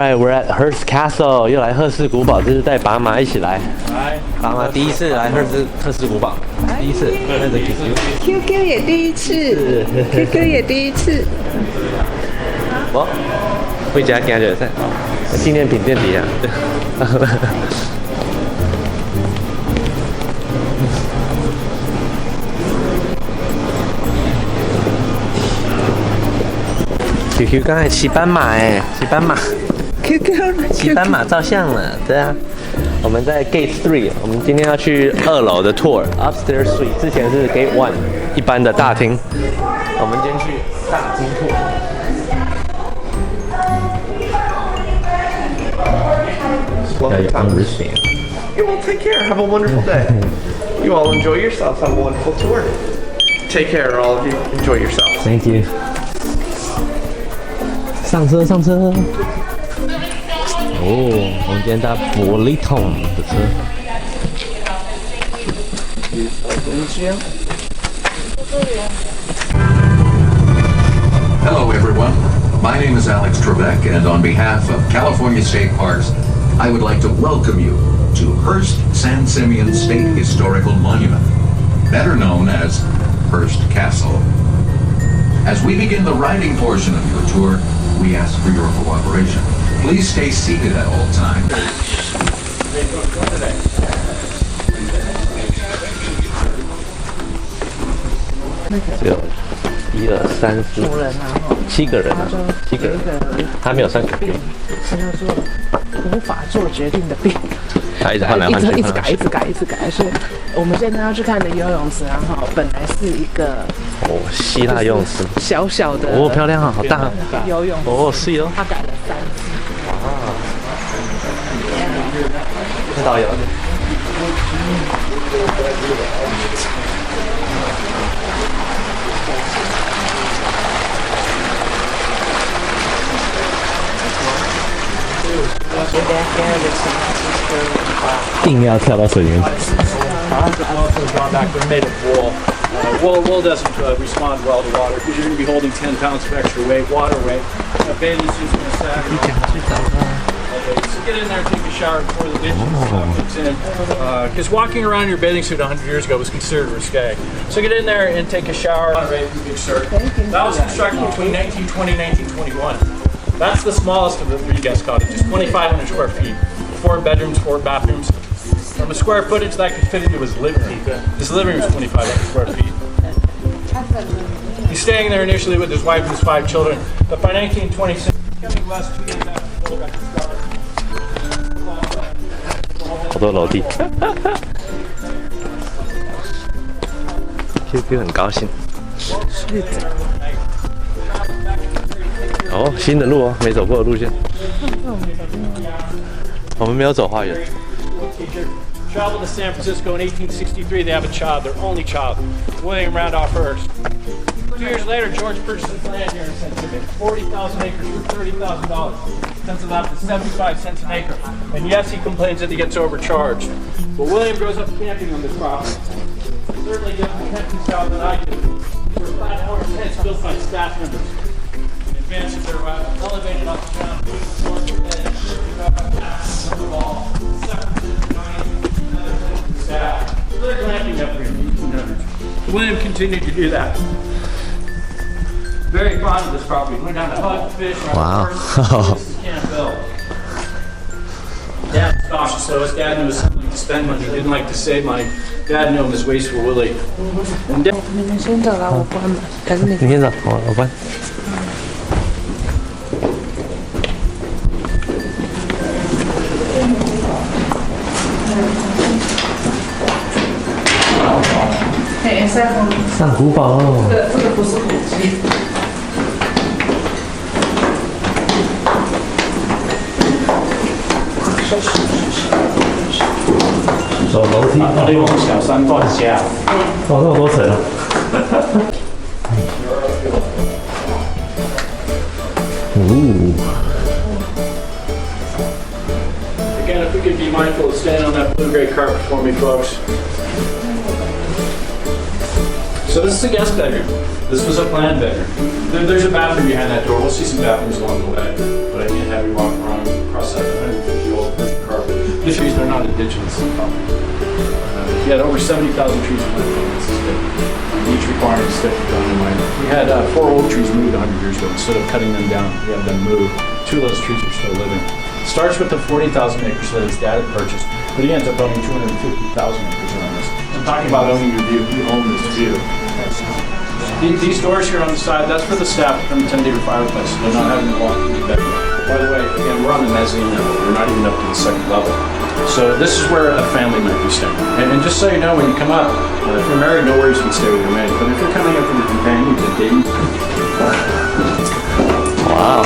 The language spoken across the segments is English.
Right, we're at Hearst Castle， 又来赫氏古堡，这是带爸妈一起来。爸妈第一次来赫氏古堡，第一次带着 QQ 也第一次，QQ 也第一次。我回家行就在纪念品店底下。QQ 刚才骑斑马哎，骑斑马。骑斑马照相了，对啊。我们在 Gate 3， 我们今天要去2楼的 tour，Upstairs Suite， 之前是 Gate 1一般的大厅，我们今天去大厅 tour。You all take care. Have a wonderful day. You all enjoy yourselves. Have a wonderful tour. Take care, all of you. Enjoy yourselves. Thank you. 上车，上车。哦，我们今天搭伯利通的车。Hello, everyone. My name is Alex Trebek, and on behalf of California State Parks, I would like to welcome you to Hearst San Simeon State Historical Monument, better known as Hearst Castle. As we begin the riding portion of your tour, we ask for your cooperation. Please stay seated at all times. 只有1、2、3、4、7个人啊，7个人，他没有算 QQ。这叫做无法做决定的病。他一直换来换去，一直改。所以我们现在要去看的游泳池，然后本来是一个希腊游泳池，小小的漂亮啊，好大游泳池，是哦，他改了3次。是导游。硬要跳到水里面。Wool doesn't respond well to water because you're going to be holding 10 pounds of extra weight, water weight. Bathing suit's going to sag. Okay, so get in there and take a shower before the dish kicks in. Because walking around in your bathing suit 100 years ago was considered risque. So get in there and take a shower. Big sir. That was constructed between 1920 and 1921. That's the smallest of the 3 guest cottages, 2,500 square feet. 4 bedrooms, 4 bathrooms. From the square footage that could fit into his living room. His living room is 2,500 square feet. He's staying there initially with his wife and his 5 children, but by 1926, coming west 2 years after the building got started. 好多楼梯。QQ 很高兴。哦，新的路哦，没走过的路线。我们没有走花园。Traveled to San Francisco in 1863. They have a child, their only child, William Randolph Hearst. 2 years later, George purchases land here in San Simeon, 40,000 acres for $30,000. Sends it out to 75 cents an acre. And yes, he complains that he gets overcharged. But William grows up camping on this property. Certainly different camping style than I do. For a platform tents built by staff members. In advance of their elevated off the ground, they're glamping up here in the 1800s. William continued to do that. Very fond of this property. Went down to hunt, fish, Wow. can't build. Dad was cautious, so his dad knew was something to spend money. He didn't like to save money. Dad knew him as Wasteful Willie. And 你们先走了，我关门，等你。你先走，我关。上古堡哦。这个不是古迹。走楼梯。利用小三段家。哇，那么多层啊！Again, if we could be mindful of staying on that blue gray carpet for me, folks. So this is a guest bedroom. This was a planned bedroom. There's a bathroom behind that door. We'll see some bathrooms along the way, but I can't have you walk around across that 150-year-old Persian carpet. The trees, they're not indigenous to the property. He had over 70,000 trees in my each requiring a stick of dynamite. We had 4 oak trees moved 100 years ago. Instead of cutting them down, we had them moved. 2 of those trees are still living. Starts with the 40,000 acres that his dad had purchased, but he ends up owning 250,000 acres around this. I'm talking about owning your view. He owned this view. These doors here on the side, that's for the staff from the 10-day fireplace. So they're not having to walk through the bedroom. By the way, again, we're on the mezzanine level. We're not even up to the 2nd level. So this is where a family might be staying. And just so you know, when you come up, if you're married, no worries, you can stay with your maid. But if you're coming up with a companion, a date. Wow.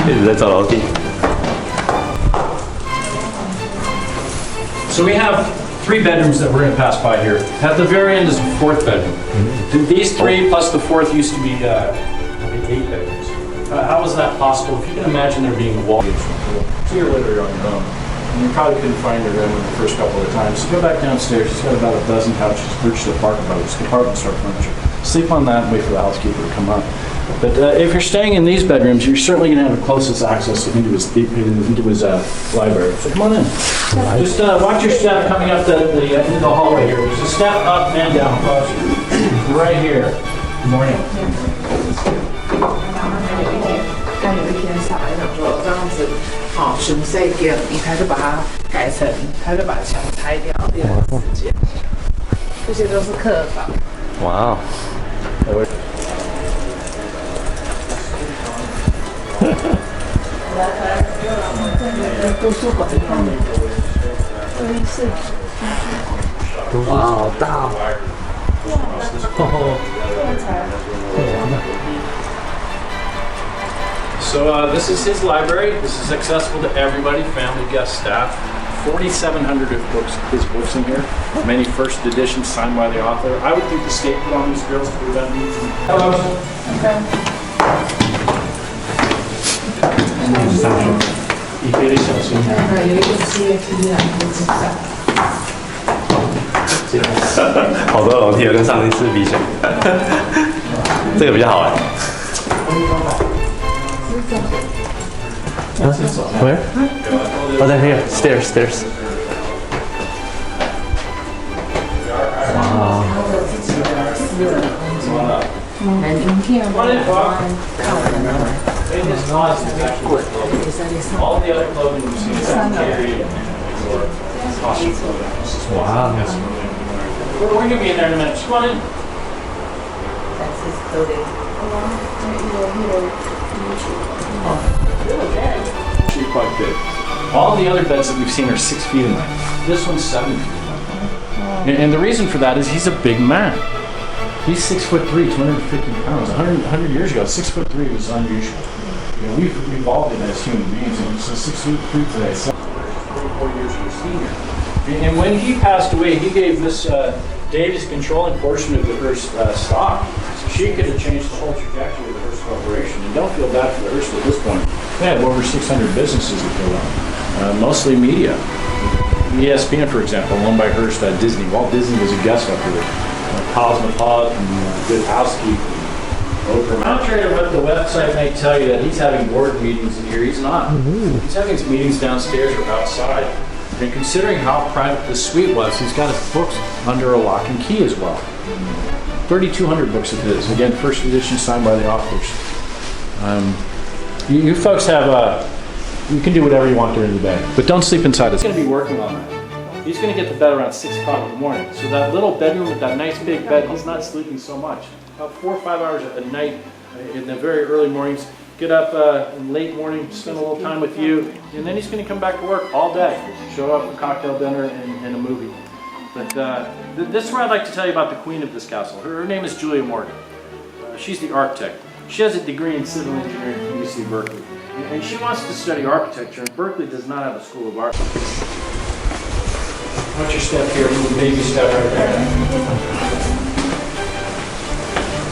一直在走楼梯。 So we have 3 bedrooms that we're going to pass by here. At the very end is the 4th bedroom. These 3 plus the 4th used to be 8 bedrooms. How was that possible? If you can imagine there being walls, so you're literally on your own. And you probably couldn't find your room the first couple of times. So go back downstairs. She's got about a dozen couches, purchased department store furniture. Sleep on that and wait for the housekeeper to come up. But if you're staying in these bedrooms, you're certainly going to have the closest access into his library. So come on in. Just watch your step coming up into the hallway here. There's a step up and down. Right here. Good morning. 但有一天上来想说这样子，好熊赛店，他就把它改成，他就把墙拆掉，变成4间，这些都是客房。哇哦！图书馆上面，会议室，哇，好大哦！ So this is his library. This is accessible to everybody, family, guests, staff. 4,700 of his books in here. Many first editions signed by the author. I would think the state put on these girls to prevent me from... Hello. Okay. 你可以小心啊。有一个阶梯啊，不知道。好多楼梯，跟上一次比起来，这个比较好玩。Where? Oh, they're here. Stairs. Wow. 很影片嘛，看我的那 All the other clothing you've seen is Cambria or costume clothing. Wow. We're going to be in there in a minute. Just come on in. That's his clothing. Actually quite big. All the other beds that we've seen are 6 feet in length. This one's 7 feet in length. And the reason for that is he's a big man. He's 6'3", 250 pounds. 100 years ago, 6'3" was unusual. You know, we've evolved in as human beings, and so 6'3" today. 44 years of senior. And when he passed away, he gave this Davis controlling portion of the Hearst stock. So she could have changed the whole trajectory of the Hearst Corporation. And don't feel bad for the Hearst at this point. They have over 600 businesses that go on, mostly media. ESPN, for example, owned by Hearst at Disney. Walt Disney was a guest up here. Cosmopolitan, Good Housekeeping. Contrary to what the website may tell you that he's having board meetings in here, he's not. He's having his meetings downstairs or outside. And considering how private this suite was, he's got his books under a lock and key as well. 3,200 books of his. Again, first edition signed by the authors. You folks have, you can do whatever you want during the day, but don't sleep inside. He's going to be working all night. He's going to get to bed around 6 o'clock in the morning. So that little bedroom with that nice big bed, he's not sleeping so much. About 4 or 5 hours a night in the very early mornings. Get up in late morning, spend a little time with you, and then he's going to come back to work all day. Show up for cocktail dinner and a movie. But this is what I'd like to tell you about the queen of this castle. Her name is Julia Morgan. She's the architect. She has a degree in civil engineering from UC Berkeley. And she wants to study architecture, and Berkeley does not have a school of art. Watch your step here, a little baby step right there.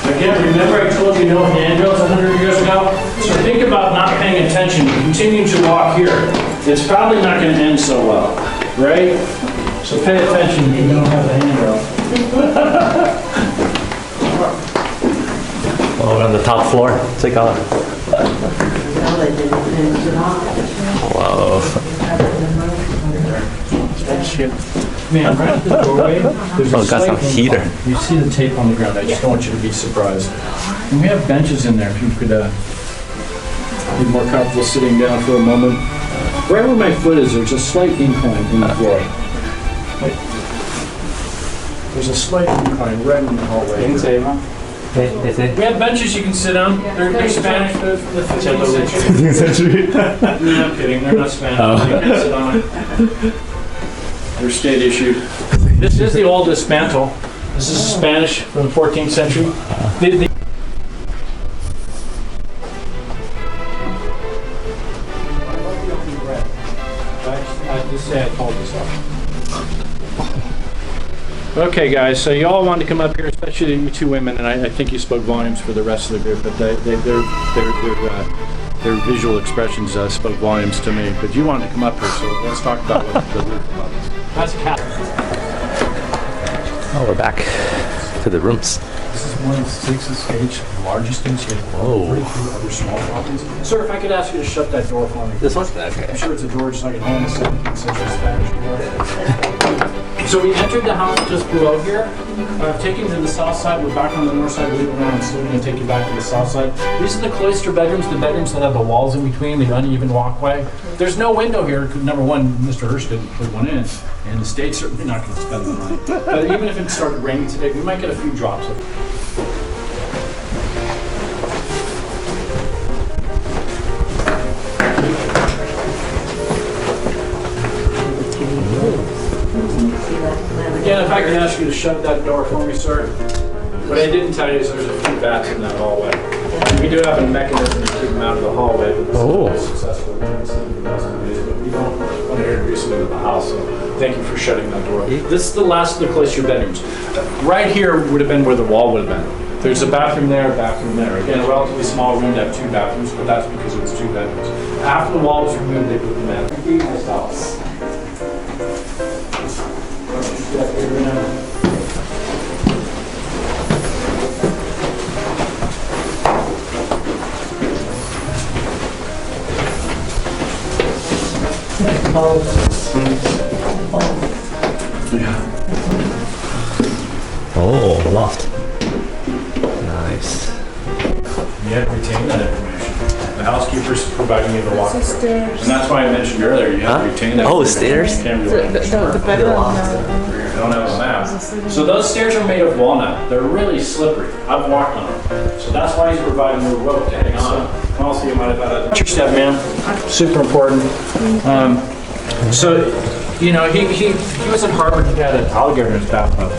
Again, remember I told you no handrails 100 years ago? So think about not paying attention, continuing to walk here. It's probably not going to end so well. right? So pay attention, you don't have the handrail. Oh, we're on the top floor. Take off. Whoa. Man, right at the doorway, there's a Oh, got some slight heater. incline. You see the tape on the ground, I just don't want you to be surprised. And we have benches in there, if you could be more comfortable sitting down for a moment. Right where my foot is, there's a slight incline in the floor. Like, there's a slight incline right in the hallway. We have benches you can sit on. They're Spanish, they're from the 15th century. No, I'm kidding, they're not Spanish. You can sit on it. They're state issued. This is the oldest mantle. This is Spanish from the 14th century. Okay, guys, so you all wanted to come up here, especially you two women, and I think you spoke volumes for the rest of the group, but their visual expressions spoke volumes to me. But you wanted to come up here, so let's talk about what the roof about is. That's a cat. Oh, we're back to the rooms. This is one of Six's stage, largest in Seattle. Oh. 32 other small properties. Sir, if I could ask you to shut that door for me. This one? Okay. I'm sure it's a door just like at home, a 17th century Spanish door. So we entered the house just below here. I've taken you to the south side. We're back on the north side. We're leaving around soon and take you back to the south side. These are the cloister bedrooms, the bedrooms that have the walls in between, the uneven walkway. There's no window here. Number one, Mr. Hearst didn't put one in, and the state's certainly not going to spend the money. But even if it started raining today, we might get a few drops of it. Again, if I could ask you to shut that door for me, sir. What I didn't tell you is there's a few bats in that hallway. We do have a mechanism to keep them out of the hallway, but this is very successful. We haven't seen the best of days, but we don't want to introduce you to the house, so thank you for shutting that door. This is the last of the cloister bedrooms. Right here would have been where the wall would have been. There's a bathroom there, a bathroom there. Again, a relatively small room to have two bathrooms, but that's because it was two bedrooms. After the wall was removed, they put them in. This house. Oh, loft. Nice. You have to retain that information. The housekeeper's providing you the walk. And that's why I mentioned earlier, you have to retain that. Oh, stairs? The bedroom. Don't have a map. So those stairs are made of walnut. They're really slippery. I've walked on them. So that's why he's providing you a rope to hang on. And also you might have had a step, man. Super important. So, you know, he was at Harvard. He had an alligator in his bathtub.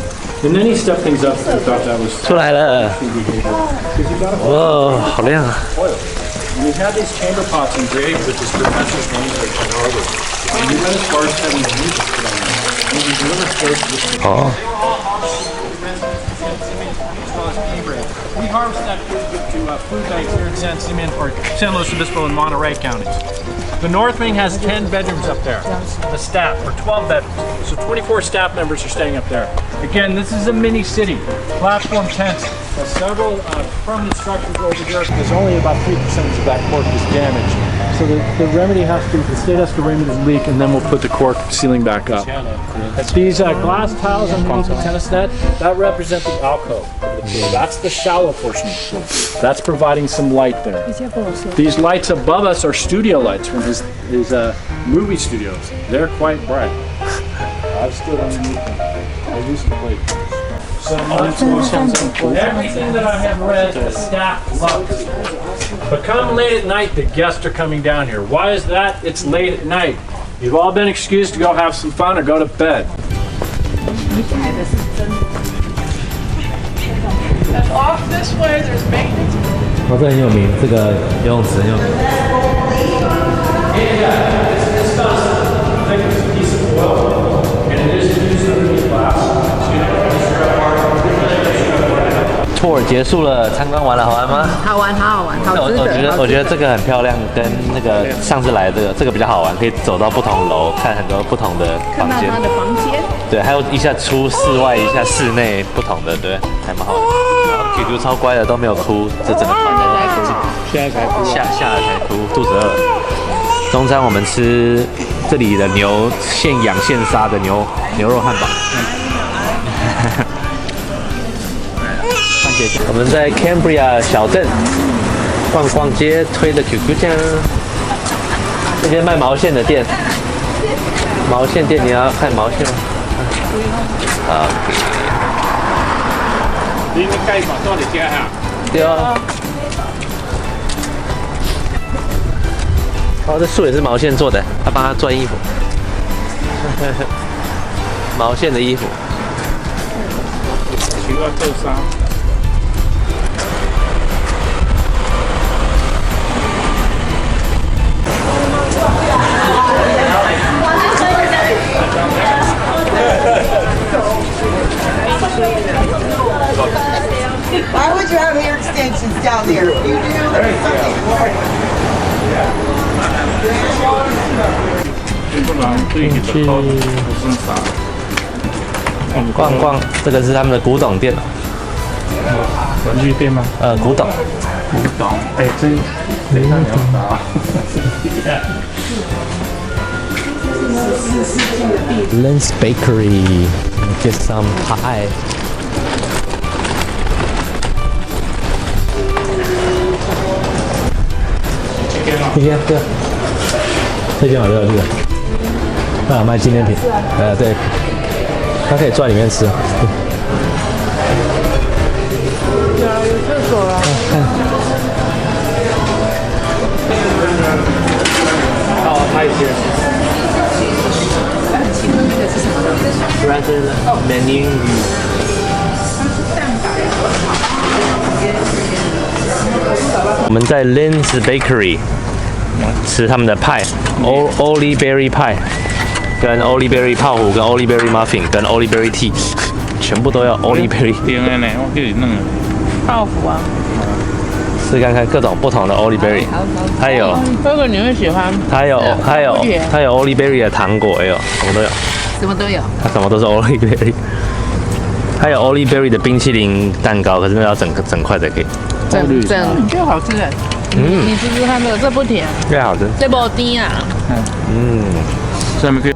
And then he stepped things up and thought that was 出来了。 because you got a 哇，好亮啊！ oil. And we had these chamber pots engraved with this professor's name at Harvard. And we went as far as having music put on them. And we delivered close to this. Oh. We harvest that food to food banks here in San Simeon or San Luis Obispo and Monterey counties. The North Wing has 10 bedrooms up there. The staff, or 12 bedrooms. So 24 staff members are staying up there. Again, this is a mini city. Platform tents. Several permanent structures over here. There's only about 3% of that cork is damaged. So the remedy has to be, the state has to remedy the leak, and then we'll put the cork ceiling back up. These glass tiles underneath the tennis net, that represent the alcove. That's the shallow portion. That's providing some light there. These lights above us are studio lights from his movie studios. They're quite bright. I've stood underneath them. I used to play. So everything that I have read, the staff loves. But come late at night, the guests are coming down here. Why is that? It's late at night. You've all been excused to go have some fun or go to bed. And off this way, there's maintenance. 哦，这很有名，这个游泳池很有名。tour 结束了，参观完了，好玩吗？好玩，好好玩，好值得。我觉得这个很漂亮，跟那个上次来的这个比较好玩，可以走到不同楼，看很多不同的房间。看到他的房间。对，还有一下出室外，一下室内不同的，对，还蛮好玩。然后 QQ 超乖的，都没有哭，这整个团现在才哭，下来才哭，肚子饿了。中餐我们吃这里的牛现养现杀的牛肉汉堡。我们在 Cambria 小镇逛街，推着 QQ 酱。这间卖毛线的店，毛线店你要看毛线吗？好。你应该把多少钱啊？对啊。哦，这树也是毛线做的，他帮他赚衣服。毛线的衣服。需要豆沙。Why would you have hair extensions down there? You do something more. 逛逛，这个是他们的古董店。玩具店吗？古董。古董，哎，这等一下你要打。Lynn's Bakery, get some pie. Yeah, 对，这间好热，这个，那卖纪念品，对，它可以坐在里面吃。有厕所了。好，拍一些。Rather menu. 我们在 Lynn's Bakery 吃他们的派 ，Oli Berry Pie， 跟 Oli Berry 泡芙，跟 Oli Berry Muffin， 跟 Oli Berry Tea， 全部都要 Oli Berry。点的呢，我给你弄了。泡芙啊。试看看各种不同的 Oli Berry， 还有这个你会喜欢？还有 Oli Berry 的糖果也有，什么都有。什么都有。它什么都是 Oli Berry。还有 Oli Berry 的冰淇淋蛋糕，可是那要整块才可以。就好吃的。你吃吃看这个，这不甜。这好吃。这不甜啊。上面可以。